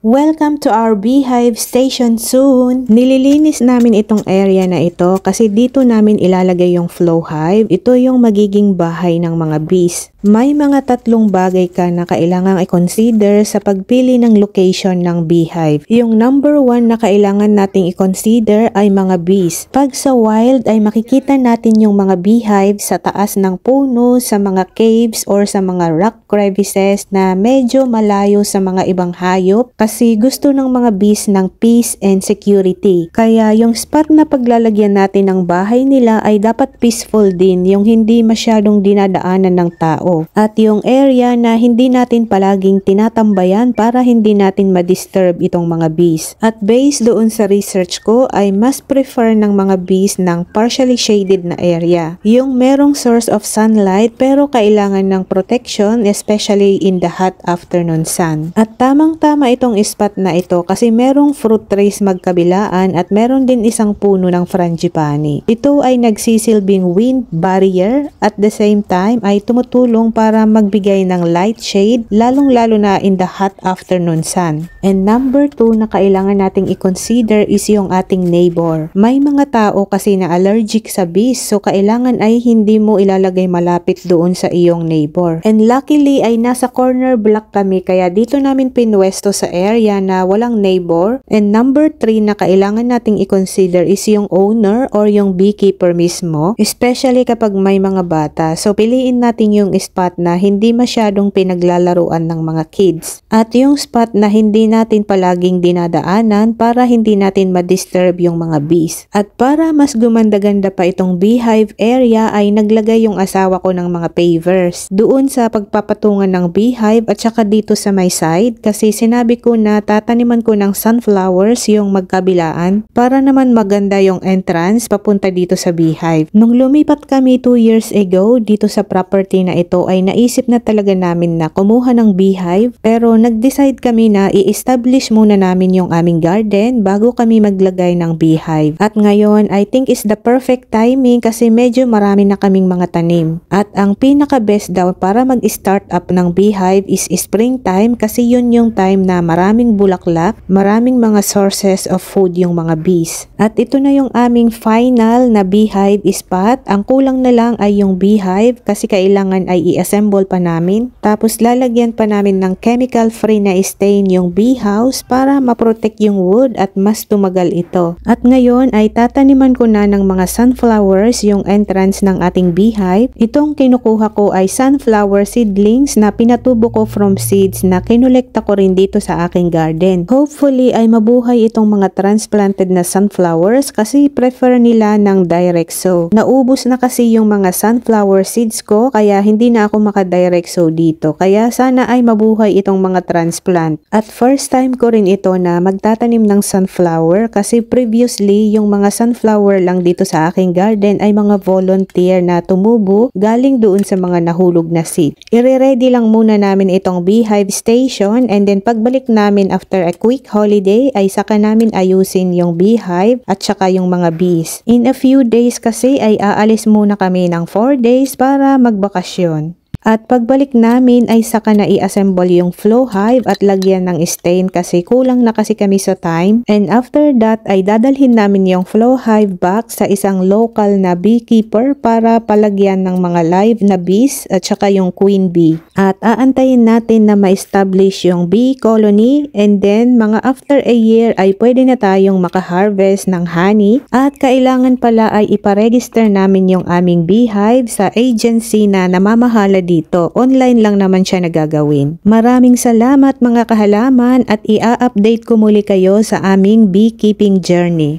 Welcome to our beehive station soon! Nililinis namin itong area na ito kasi dito namin ilalagay yung flow hive. Ito yung magiging bahay ng mga bees. May mga tatlong bagay ka na kailangang i-consider sa pagpili ng location ng beehive. Yung number 1 na kailangan nating i-consider ay mga bees. Pag sa wild ay makikita natin yung mga beehive sa taas ng puno, sa mga caves or sa mga rock crevices na medyo malayo sa mga ibang hayop kasi gusto ng mga bees ng peace and security. Kaya yung spot na paglalagyan natin ng bahay nila ay dapat peaceful din, yung hindi masyadong dinadaanan ng tao. At yung area na hindi natin palaging tinatambayan para hindi natin ma-disturb itong mga bees. At based doon sa research ko ay mas prefer ng mga bees ng partially shaded na area. Yung merong source of sunlight pero kailangan ng protection especially in the hot afternoon sun. At tamang-tama itong spot na ito kasi merong fruit trees magkabilaan at meron din isang puno ng frangipani. Ito ay nagsisilbing wind barrier at the same time ay tumutulong para magbigay ng light shade lalong-lalo na in the hot afternoon sun. And number 2 na kailangan nating i-consider is yung ating neighbor. May mga tao kasi na allergic sa bees so kailangan ay hindi mo ilalagay malapit doon sa iyong neighbor. And luckily ay nasa corner block kami kaya dito namin pinwesto sa area na walang neighbor. And number 3 na kailangan nating i-consider is yung owner or yung beekeeper mismo, especially kapag may mga bata. So piliin natin yung spot na hindi masyadong pinaglalaruan ng mga kids. At yung spot na hindi natin palaging dinadaanan para hindi natin ma-disturb yung mga bees. At para mas gumanda-ganda pa itong beehive area ay naglagay yung asawa ko ng mga pavers doon sa pagpapatungan ng beehive at saka dito sa my side kasi sinabi ko na tataniman ko ng sunflowers yung magkabilaan para naman maganda yung entrance papunta dito sa beehive. Nung lumipat kami 2 years ago dito sa property na ito ay naisip na talaga namin na kumuha ng beehive pero nag-decide kami na i-establish muna namin yung aming garden bago kami maglagay ng beehive. At ngayon I think is the perfect timing kasi medyo marami na kaming mga tanim. At ang pinaka-best daw para mag-start up ng beehive is springtime kasi yun yung time na maraming bulaklak, maraming mga sources of food yung mga bees. At ito na yung aming final na beehive spot. Ang kulang na lang ay yung beehive kasi kailangan ay i-assemble pa namin. Tapos lalagyan pa namin ng chemical free na stain yung bee house para ma-protect yung wood at mas tumagal ito. At ngayon ay tataniman ko na ng mga sunflowers yung entrance ng ating beehive. Itong kinukuha ko ay sunflower seedlings na pinatubo ko from seeds na kinolekta ko rin dito sa aking garden. Hopefully ay mabuhay itong mga transplanted na sunflowers kasi prefer nila ng direct sow. Naubos na kasi yung mga sunflower seeds ko kaya hindi na ako maka-direct sow dito. Kaya sana ay mabuhay itong mga transplant. At first time ko rin ito na magtatanim ng sunflower kasi previously yung mga sunflower lang dito sa aking garden ay mga volunteer na tumubo galing doon sa mga nahulog na seed. I-ready lang muna namin itong beehive station and then pagbalik namin after a quick holiday ay saka namin ayusin yung beehive at saka yung mga bees. In a few days kasi ay aalis muna kami ng 4 days para magbakasyon. At pagbalik namin ay saka na i-assemble yung flow hive at lagyan ng stain kasi kulang na kasi kami sa time. And after that ay dadalhin namin yung flow hive back sa isang local na beekeeper para palagyan ng mga live na bees at saka yung queen bee. At aantayin natin na ma-establish yung bee colony and then mga after a year ay pwede na tayong makaharvest ng honey. At kailangan pala ay iparegister namin yung aming beehive sa agency na namamahala dito. Online lang naman siya nagagawin. Maraming salamat mga kahalaman at i-update ko muli kayo sa aming beekeeping journey.